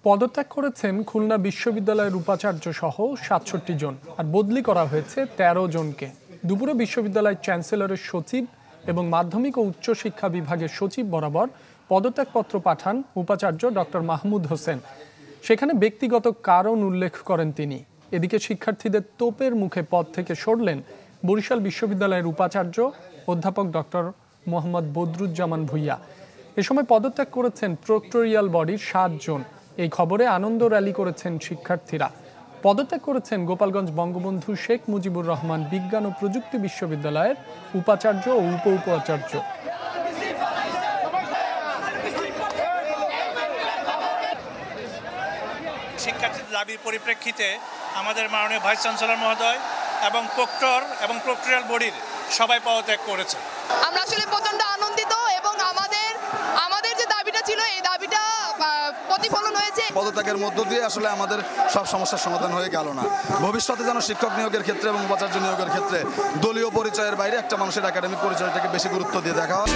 পদত্যাগ করেছেন খুলনা বিশ্ববিদ্যালয়ের উপাচার্য সহ ৬৭ জন আর বদলি করা হয়েছে ১৩ জনকে। দুপুরে বিশ্ববিদ্যালয়ের চ্যান্সেলরের সচিব এবং মাধ্যমিক ও উচ্চশিক্ষা বিভাগের সচিব বরাবর পদত্যাগপত্র পাঠান উপাচার্য ডক্টর মাহমুদ হোসেন। সেখানে ব্যক্তিগত কারণ উল্লেখ করেন তিনি। এদিকে শিক্ষার্থীদের তোপের মুখে পদ থেকে সরলেন বরিশাল বিশ্ববিদ্যালয়ের উপাচার্য অধ্যাপক ডক্টর মোহাম্মদ বদরুজ্জামান ভূঁইয়া। এ সময় পদত্যাগ করেছেন প্রক্টোরিয়াল বডির ৭ জন। এই খবরে আনন্দ র্যালি করেছেন শিক্ষার্থীরা। পদত্যাগ করেছেন গোপালগঞ্জ বঙ্গবন্ধু শেখ মুজিবুর রহমান বিজ্ঞান ও প্রযুক্তি বিশ্ববিদ্যালয়ের উপাচার্য ও উপ উপাচার্য। শিক্ষার্থীদের দাবির পরিপ্রেক্ষিতে আমাদের মাননীয় ভাইস চ্যান্সেলর মহোদয় এবং প্রক্টর এবং প্রক্টোরিয়াল বডির সবাই পদত্যাগ করেছে। আমরা আসলে প্রচন্ড আনন্দিত এবং আমাদের যে দাবিটা ছিল এই দাবিটা প্রতিফলন হয়েছে। পদত্যাগের মধ্য দিয়ে আসলে আমাদের সব সমস্যার সমাধান হয়ে গেল না। ভবিষ্যতে যেন শিক্ষক নিয়োগের ক্ষেত্রে এবং উপাচার্য নিয়োগের ক্ষেত্রে দলীয় পরিচয়ের বাইরে একটা মানুষের একাডেমিক পরিচয়টাকে বেশি গুরুত্ব দিয়ে দেখা হয়।